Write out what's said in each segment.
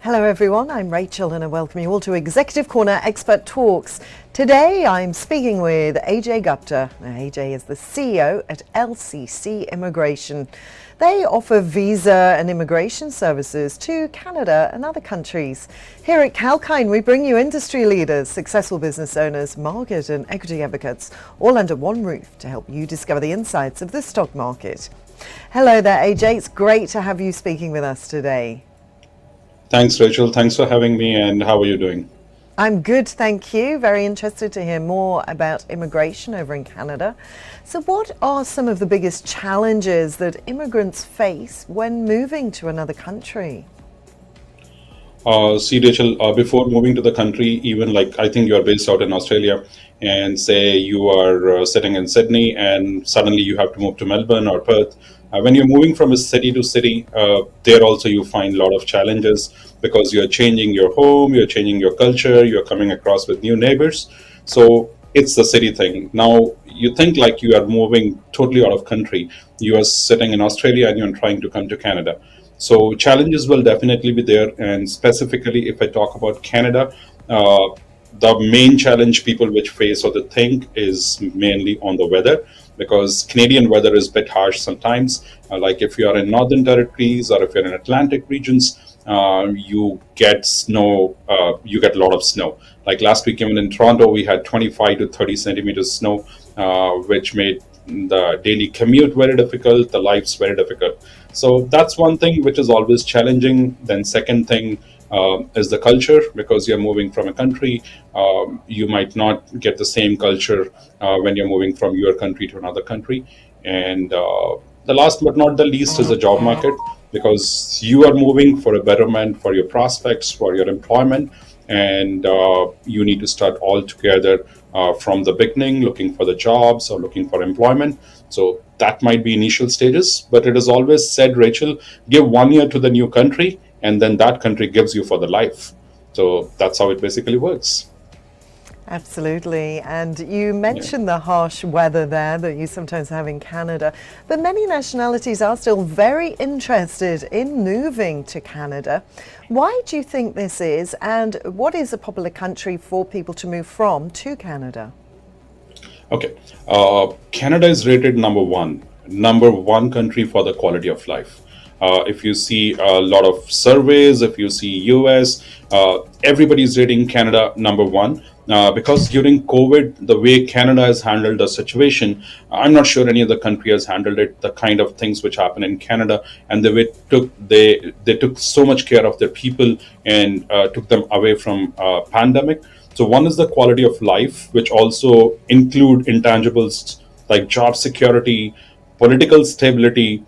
Hello everyone, I'm Rachel and I welcome you all to Executive Corner Expert Talks. Today I'm speaking with Ajay Gupta. Now, Ajay is the CEO at LCC Immigration. They offer visa and immigration services to Canada and other countries. Here at Kalkine, we bring you industry leaders, successful business owners, market and equity advocates, all under one roof to help you discover the insights of the stock market. Hello there, Ajay. It's great to have you speaking with us today. Thanks, Rachel. Thanks for having me. And how are you doing? I'm good, thank you. Very interested to hear more about immigration over in Canada. So, what are some of the biggest challenges that immigrants face when moving to another country? See, Rachel, before moving to the country, even like I think you are based out in Australia, and say you are sitting in Sydney, and suddenly you have to move to Melbourne or Perth. When you're moving from a city to city, there also you find a lot of challenges because you're changing your home, you're changing your culture, you're coming across with new neighbors. So it's the city thing. Now you think like you are moving totally out of country. You are sitting in Australia and you're trying to come to Canada. So challenges will definitely be there, and specifically if I talk about Canada, uh, the main challenge people which face or they think is mainly on the weather, because Canadian weather is a bit harsh sometimes. Like if you are in Northern Territories or if you're in Atlantic regions, you get snow. You get a lot of snow. Like last week, even in Toronto, we had 25 to 30 centimeters snow, which made the daily commute very difficult, the lives very difficult. So that's one thing which is always challenging. Then second thing is the culture, because you're moving from a country. You might not get the same culture when you're moving from your country to another country. And the last but not the least is the job market, because you are moving for a betterment for your prospects, for your employment, and you need to start all together from the beginning, looking for the jobs or looking for employment. So that might be initial stages, but it is always said, Rachel, give 1 year to the new country, and then that country gives you for the life. So that's how it basically works. Absolutely. And you Yeah. mentioned the harsh weather there that you sometimes have in Canada, but many nationalities are still very interested in moving to Canada. Why do you think this is, and what is a popular country for people to move from to Canada? Okay. Canada is rated number one country for the quality of life. If you see a lot of surveys, if you see US, everybody is rating Canada number one. Because during COVID, the way Canada has handled the situation, I'm not sure any other country has handled it. The kind of things which happen in Canada, and the way they took so much care of their people and took them away from pandemic. So one is the quality of life, which also include intangibles like job security, political stability,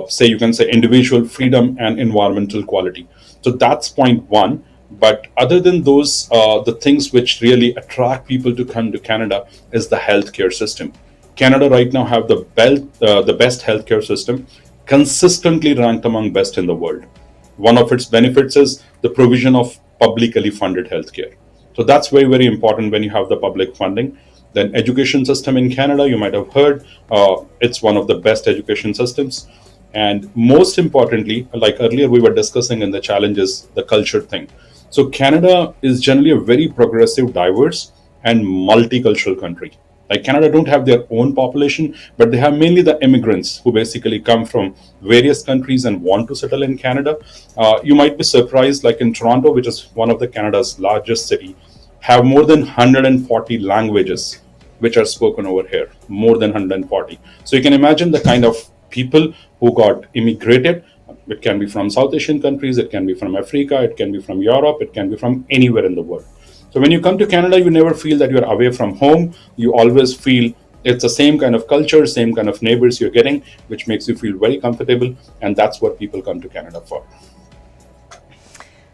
say you can say individual freedom and environmental quality. So that's point one. But other than those, the things which really attract people to come to Canada is the healthcare system. Canada right now have the best healthcare system, consistently ranked among best in the world. One of its benefits is the provision of publicly funded healthcare. So that's very, very important when you have the public funding. Then education system in Canada, you might have heard, it's one of the best education systems. And most importantly, like earlier we were discussing in the challenges, the culture thing. So Canada is generally a very progressive, diverse, and multicultural country. Like Canada don't have their own population, but they have mainly the immigrants who basically come from various countries and want to settle in Canada. You might be surprised, like in Toronto, which is one of the Canada's largest city, have more than 140 languages which are spoken over here, more than 140. So you can imagine the kind of people who got immigrated. It can be from South Asian countries, it can be from Africa, it can be from Europe, it can be from anywhere in the world. So when you come to Canada, you never feel that you're away from home. You always feel it's the same kind of culture, same kind of neighbors you're getting, which makes you feel very comfortable. And that's what people come to Canada for.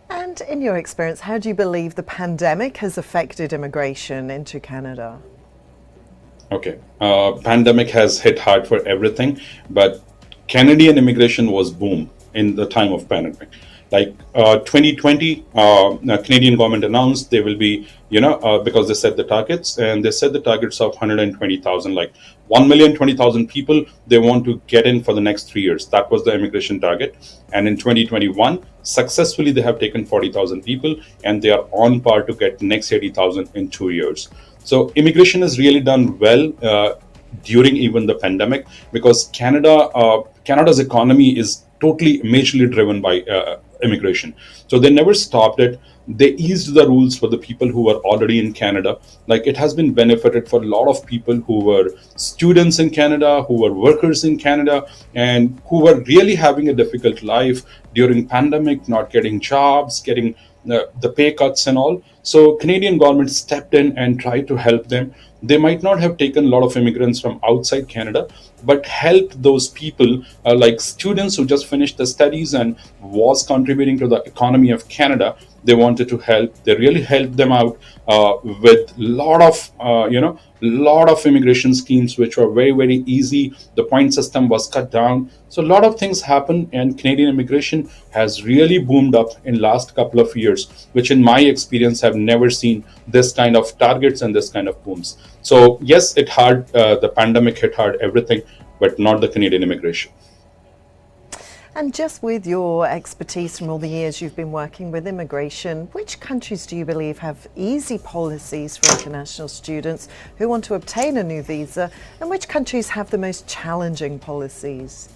And in your experience, how do you believe the pandemic has affected immigration into Canada? Okay. Pandemic has hit hard for everything, but Canadian immigration was boom in the time of pandemic. Like 2020, the Canadian government announced they will be, because they set the targets, and they set the targets of 120,000, like 1,020,000 people they want to get in for the next 3 years. That was the immigration target. And in 2021, successfully they have taken 40,000 people, and they are on par to get next 80,000 in 2 years. So immigration has really done well during even the pandemic, because Canada's economy is totally majorly driven by immigration. So they never stopped it. They eased the rules for the people who were already in Canada. Like, it has been benefited for a lot of people who were students in Canada, who were workers in Canada, and who were really having a difficult life during pandemic, not getting jobs, getting the pay cuts and all. So Canadian government stepped in and tried to help them. They might not have taken a lot of immigrants from outside Canada, but helped those people, like students who just finished the studies and was contributing to the economy of Canada. They wanted to help. They really helped them out with lot of immigration schemes, which were very, very easy. The point system was cut down. So a lot of things happened, and Canadian immigration has really boomed up in last couple of years, which in my experience have never seen this kind of targets and this kind of booms. So yes, it hard. The pandemic hit hard everything, but not the Canadian immigration. And just with your expertise from all the years you've been working with immigration, which countries do you believe have easy policies for international students who want to obtain a new visa, and which countries have the most challenging policies?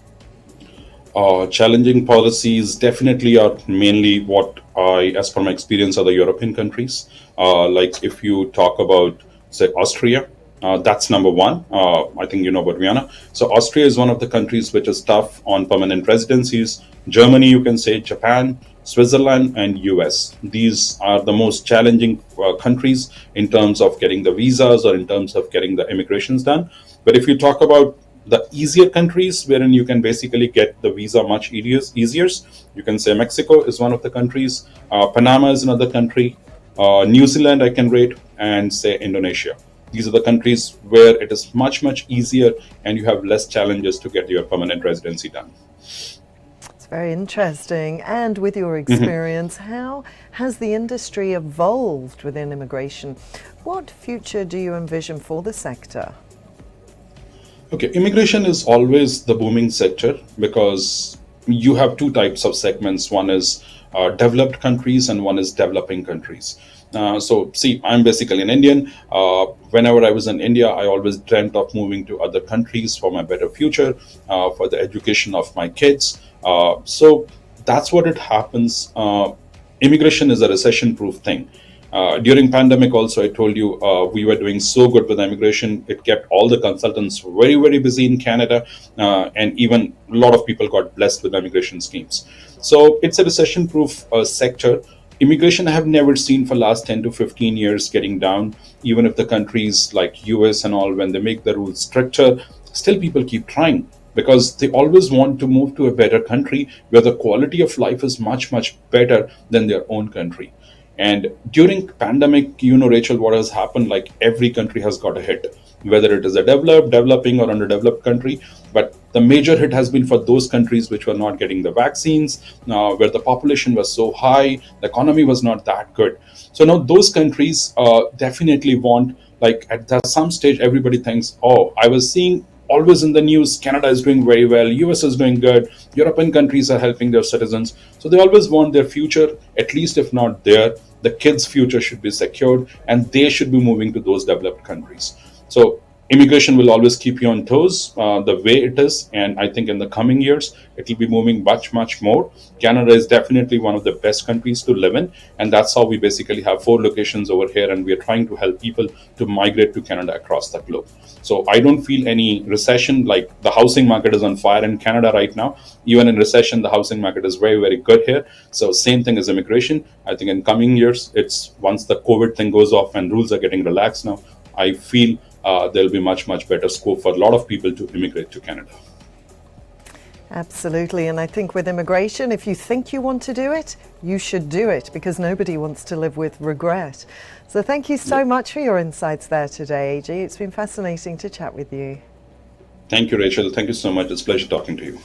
Challenging policies definitely are mainly what as per my experience, are the European countries. Like if you talk about, say, Austria, that's number one. I think you know about Vienna. So Austria is one of the countries which is tough on permanent residencies. Germany, you can say, Japan, Switzerland, and US. These are the most challenging countries in terms of getting the visas or in terms of getting the immigrations done. But if you talk about the easier countries wherein you can basically get the visa much easier, you can say Mexico is one of the countries. Panama is another country. New Zealand I can rate, and say Indonesia. These are the countries where it is much, much easier and you have less challenges to get your permanent residency done. It's very interesting. And with your experience, how has the industry evolved within immigration? What future do you envision for the sector? Okay, immigration is always the booming sector because you have two types of segments. One is developed countries and one is developing countries. So see, I'm basically an Indian. Whenever I was in India, I always dreamt of moving to other countries for my better future, for the education of my kids. So that's what it happens. Immigration is a recession-proof thing. During pandemic also, I told you, we were doing so good with immigration. It kept all the consultants very, very busy in Canada, and even a lot of people got blessed with immigration schemes. So it's a recession-proof sector. Immigration I have never seen for last 10 to 15 years getting down. Even if the countries like US and all, when they make the rules stricter, still people keep trying because they always want to move to a better country where the quality of life is much, much better than their own country. And during pandemic, Rachel, what has happened, like every country has got a hit, whether it is a developed, developing or underdeveloped country. But the major hit has been for those countries which were not getting the vaccines, where the population was so high, the economy was not that good. So now those countries definitely want, like at some stage, everybody thinks, oh, I was seeing always in the news, Canada is doing very well, US is doing good, European countries are helping their citizens. So they always want their future, at least if not there, the kids' future should be secured and they should be moving to those developed countries. So immigration will always keep you on toes the way it is. And I think in the coming years, it will be moving much, much more. Canada is definitely one of the best countries to live in. And that's how we basically have 4 locations over here. And we are trying to help people to migrate to Canada across the globe. So I don't feel any recession. Like the housing market is on fire in Canada right now. Even in recession, the housing market is very, very good here. So same thing as immigration. I think in coming years, it's once the COVID thing goes off and rules are getting relaxed now, I feel there'll be much, much better scope for a lot of people to immigrate to Canada. Absolutely. And I think with immigration, if you think you want to do it, you should do it because nobody wants to live with regret. So thank you so much for your insights there today, AJ. It's been fascinating to chat with you. Thank you, Rachel. Thank you so much. It's a pleasure talking to you.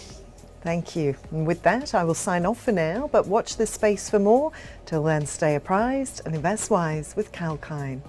Thank you. And with that, I will sign off for now, but watch this space for more. Till then, stay apprised and invest wise with Kalkine.